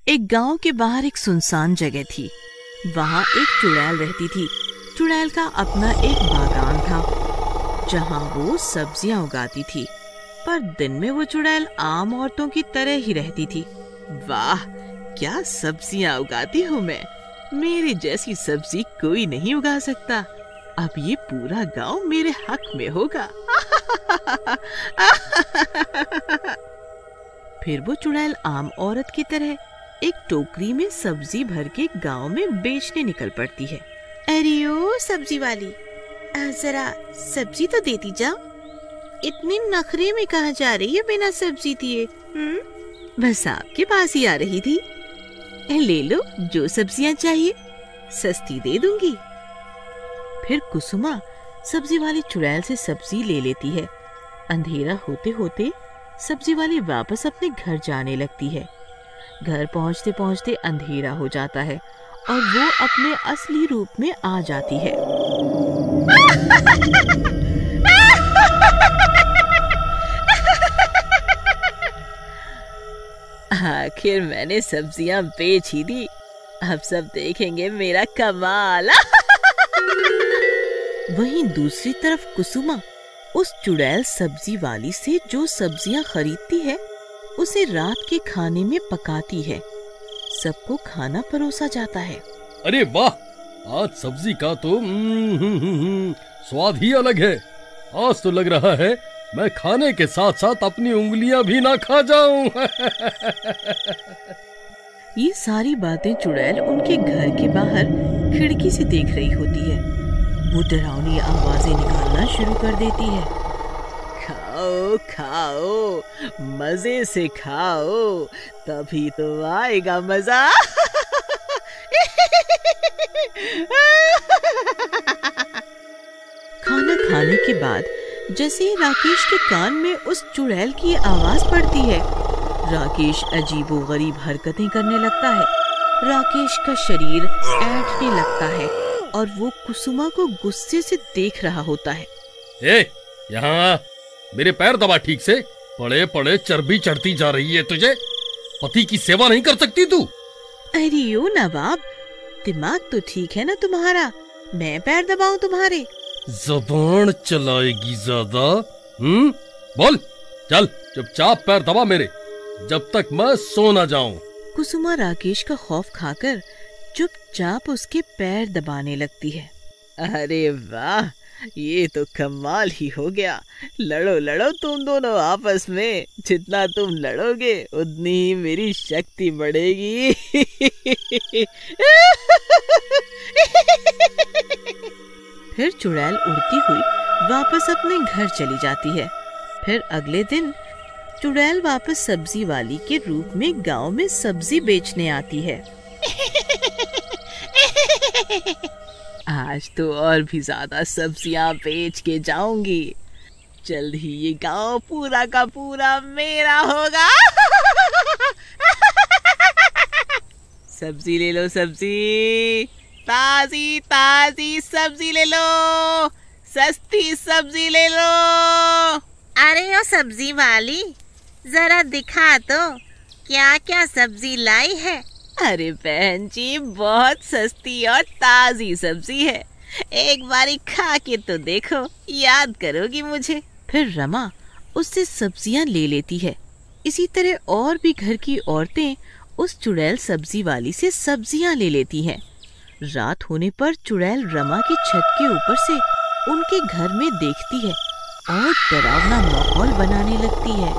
एक गांव के बाहर एक सुनसान जगह थी। वहां एक चुड़ैल रहती थी। चुड़ैल का अपना एक बागान था जहां वो सब्जियां उगाती थी, पर दिन में वो चुड़ैल आम औरतों की तरह ही रहती थी। वाह, क्या सब्जियां उगाती हूँ मैं, मेरी जैसी सब्जी कोई नहीं उगा सकता। अब ये पूरा गांव मेरे हक में होगा। फिर वो चुड़ैल आम औरत की तरह एक टोकरी में सब्जी भर के गांव में बेचने निकल पड़ती है। अरे ओ सब्जी वाली, जरा सब्जी तो देती जाओ। इतने नखरे में कहाँ जा रही है बिना सब्जी दिए? बस आपके पास ही आ रही थी। ले लो, जो सब्जियां चाहिए सस्ती दे दूंगी। फिर कुसुमा सब्जी वाली चुड़ैल से सब्जी ले लेती है। अंधेरा होते होते सब्जी वाली वापस अपने घर जाने लगती है। घर पहुंचते पहुंचते अंधेरा हो जाता है और वो अपने असली रूप में आ जाती है। आखिर मैंने सब्जियां बेच ही दी, अब सब देखेंगे मेरा कमाल। वहीं दूसरी तरफ कुसुमा उस चुड़ैल सब्जी वाली से जो सब्जियां खरीदती है उसे रात के खाने में पकाती है। सबको खाना परोसा जाता है। अरे वाह, आज सब्जी का तो स्वाद ही अलग है। आज तो लग रहा है मैं खाने के साथ साथ अपनी उंगलियां भी ना खा जाऊं। ये सारी बातें चुड़ैल उनके घर के बाहर खिड़की से देख रही होती है। वो डरावनी आवाजें निकालना शुरू कर देती है। खाओ खाओ, मजे से खाओ, तभी तो आएगा मजा। खाना खाने के बाद जैसे ही राकेश के कान में उस चुड़ैल की आवाज पड़ती है, राकेश अजीबोगरीब हरकतें करने लगता है। राकेश का शरीर ऐंठने लगता है और वो कुसुमा को गुस्से से देख रहा होता है। यहाँ मेरे पैर दबा ठीक से, पड़े पड़े चर्बी चढ़ती जा रही है तुझे। पति की सेवा नहीं कर सकती तू? अरे ओ नवाब, दिमाग तो ठीक है ना तुम्हारा, मैं पैर दबाऊं तुम्हारे? ज़बान चलाएगी ज्यादा? बोल, चल चुपचाप पैर दबा मेरे, जब तक मैं सो ना जाऊं। कुसुमा राकेश का खौफ खाकर चुपचाप उसके पैर दबाने लगती है। अरे वाह, ये तो कमाल ही हो गया। लड़ो लड़ो तुम दोनों आपस में, जितना तुम लड़ोगे उतनी ही मेरी शक्ति बढ़ेगी। फिर चुड़ैल उड़ती हुई वापस अपने घर चली जाती है। फिर अगले दिन चुड़ैल वापस सब्जी वाली के रूप में गांव में सब्जी बेचने आती है। आज तो और भी ज्यादा सब्जियां बेच के जाऊंगी। जल्द ही ये गांव पूरा का पूरा मेरा होगा। सब्जी ले लो, सब्जी, ताजी ताजी सब्जी ले लो, सस्ती सब्जी ले लो। अरे ओ सब्जी वाली, जरा दिखा तो क्या क्या सब्जी लाई है। अरे बहन जी, बहुत सस्ती और ताजी सब्जी है, एक बारी खा के तो देखो, याद करोगी मुझे। फिर रमा उससे सब्जियां ले लेती है। इसी तरह और भी घर की औरतें उस चुड़ैल सब्जी वाली से सब्जियां ले लेती हैं। रात होने पर चुड़ैल रमा की छत के ऊपर से उनके घर में देखती है और डरावना माहौल बनाने लगती है।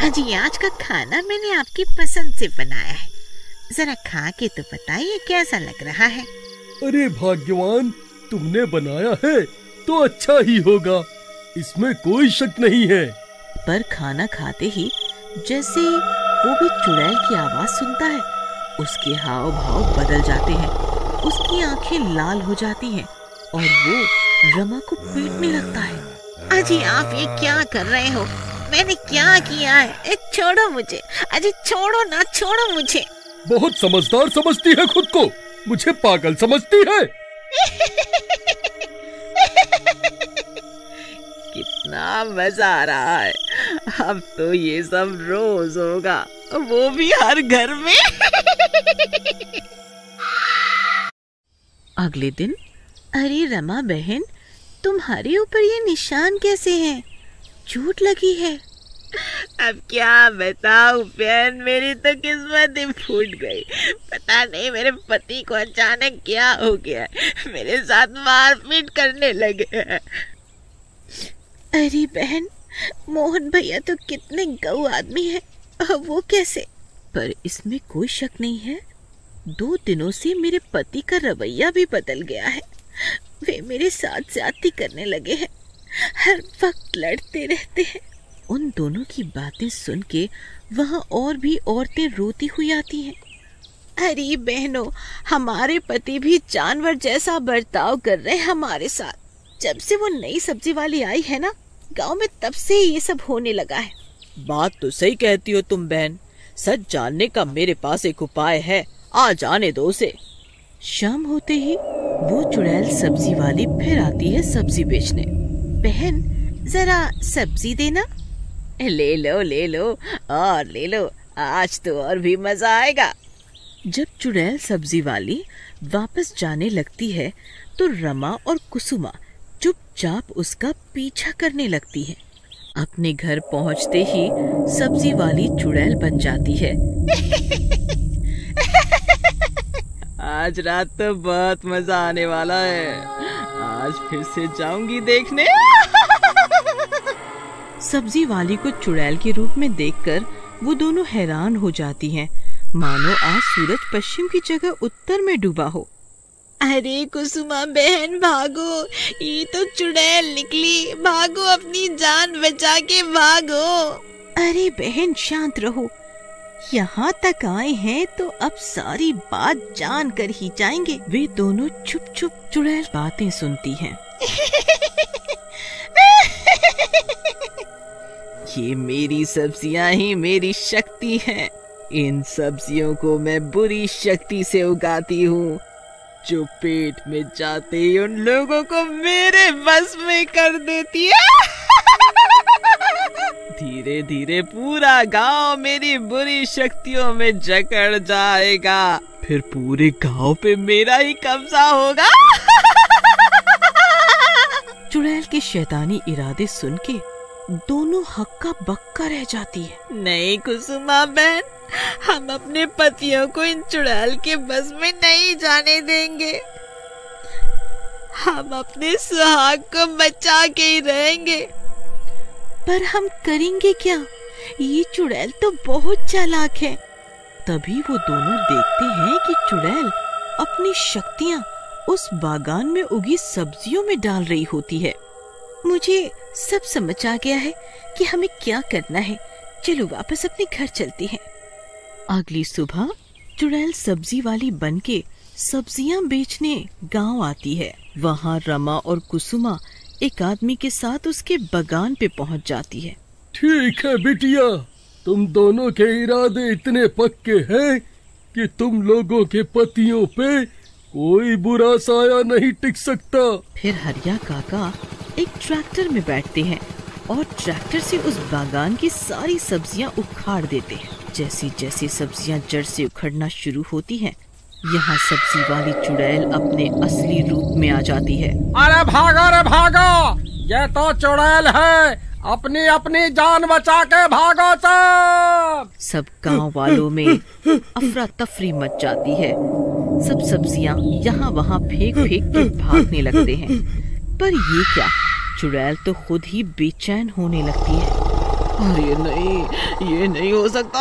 अजी, आज का खाना मैंने आपकी पसंद से बनाया है, जरा खा के तो बताइए कैसा लग रहा है। अरे भाग्यवान, तुमने बनाया है तो अच्छा ही होगा, इसमें कोई शक नहीं है। पर खाना खाते ही जैसे वो भी चुड़ैल की आवाज सुनता है, उसके हाव भाव बदल जाते हैं, उसकी आंखें लाल हो जाती हैं और वो रमा को पीटने लगता है। अजी, आप ये क्या कर रहे हो? मैंने क्या किया है? छोड़ो मुझे, अजी छोड़ो ना, छोड़ो मुझे। बहुत समझदार समझती है खुद को, मुझे पागल समझती है। कितना मजा आ रहा है, अब तो ये सब रोज होगा, वो भी हर घर में। अगले दिन, अरे रमा बहन, तुम्हारे ऊपर ये निशान कैसे हैं? चोट लगी है? अब क्या बताऊं बहन, मेरी तो किस्मत ही फूट गई। पता नहीं मेरे पति को अचानक क्या हो गया, मेरे साथ मारपीट करने लगे हैं। अरे बहन, मोहन भैया तो कितने गऊ आदमी है, वो कैसे? पर इसमें कोई शक नहीं है, 2 दिनों से मेरे पति का रवैया भी बदल गया है। वे मेरे साथ ज्यादती करने लगे हैं, हर वक्त लड़ते रहते हैं। उन दोनों की बातें सुन के वहाँ और भी औरतें रोती हुई आती हैं। अरे बहनों, हमारे पति भी जानवर जैसा बर्ताव कर रहे हैं हमारे साथ। जब से वो नई सब्जी वाली आई है ना गांव में, तब से ये सब होने लगा है। बात तो सही कहती हो तुम बहन, सच जानने का मेरे पास एक उपाय है, आ जाने दो उसे। शाम होते ही वो चुड़ैल सब्जी वाली फिर आती है सब्जी बेचने। बहन, जरा सब्जी देना। ले लो और ले लो, आज तो और भी मजा आएगा। जब चुड़ैल सब्जी वाली वापस जाने लगती है तो रमा और कुसुमा चुपचाप उसका पीछा करने लगती है। अपने घर पहुंचते ही सब्जी वाली चुड़ैल बन जाती है। आज रात तो बहुत मजा आने वाला है, आज फिर से जाऊंगी देखने। सब्जी वाली को चुड़ैल के रूप में देखकर वो दोनों हैरान हो जाती हैं, मानो आज सूरज पश्चिम की जगह उत्तर में डूबा हो। अरे कुसुमा बहन भागो, ये तो चुड़ैल निकली, भागो अपनी जान बचा के भागो। अरे बहन शांत रहो, यहाँ तक आए हैं तो अब सारी बात जान कर ही जाएंगे। वे दोनों चुप चुप चुड़ैल बातें सुनती हैं। ये मेरी सब्जियां ही मेरी शक्ति हैं। इन सब्जियों को मैं बुरी शक्ति से उगाती हूँ, जो पेट में जाते ही उन लोगों को मेरे बस में कर देती है। धीरे धीरे पूरा गांव मेरी बुरी शक्तियों में जकड़ जाएगा, फिर पूरे गांव पे मेरा ही कब्जा होगा। चुड़ैल के शैतानी इरादे सुन के दोनों हक्का बक्का रह जाती है। नहीं कुसुमा बहन, हम अपने पतियों को इन चुड़ैल के बस में नहीं जाने देंगे। हम अपने सुहाग को बचा के ही रहेंगे। पर हम करेंगे क्या? ये चुड़ैल तो बहुत चालाक है। तभी वो दोनों देखते हैं कि चुड़ैल अपनी शक्तियाँ उस बागान में उगी सब्जियों में डाल रही होती है। मुझे सब समझ आ गया है कि हमें क्या करना है। चलो वापस अपने घर चलते हैं। अगली सुबह चुड़ैल सब्जी वाली बनके सब्जियां बेचने गांव आती है। वहाँ रमा और कुसुमा एक आदमी के साथ उसके बागान पे पहुँच जाती है। ठीक है बिटिया, तुम दोनों के इरादे इतने पक्के हैं कि तुम लोगों के पतियों पे कोई बुरा साया नहीं टिक सकता। फिर हरिया काका एक ट्रैक्टर में बैठते हैं और ट्रैक्टर से उस बागान की सारी सब्जियां उखाड़ देते हैं। जैसी जैसी सब्जियां जड़ से उखड़ना शुरू होती हैं, यहाँ सब्जी वाली चुड़ैल अपने असली रूप में आ जाती है। अरे भागो, ये तो चुड़ैल है, अपनी अपनी जान बचा के भागो सब गांव वालों में अफरा तफरी मच जाती है। सब सब्जियां यहाँ वहाँ फेंक फेंक के भागने लगते हैं। पर ये क्या, चुड़ैल तो खुद ही बेचैन होने लगती है। अरे नहीं, ये नहीं हो सकता।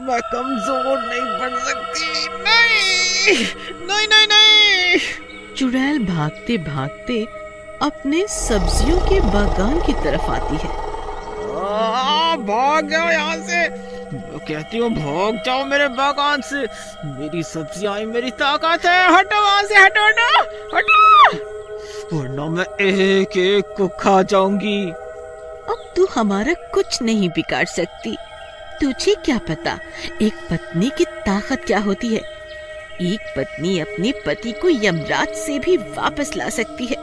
मैं कमजोर नहीं पड़ सकती। नहीं। चुड़ैल भागते भागते अपने सब्जियों के बागान की तरफ आती है। भाग जाओ यहाँ से, कहती हूँ भाग जाओ मेरे बागान से। मेरी सब्जियां मेरी ताकत है। हटो वहाँ से, हटो, वरना मैं एक एक को खा जाऊंगी। अब तू हमारा कुछ नहीं बिगाड़ सकती। तुझे क्या पता एक पत्नी की ताकत क्या होती है। एक पत्नी अपने पति को यमराज से भी वापस ला सकती है।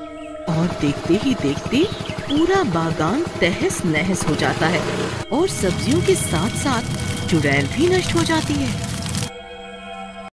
और देखते ही देखते पूरा बागान तहस नहस हो जाता है और सब्जियों के साथ साथ चुड़ैल भी नष्ट हो जाती है।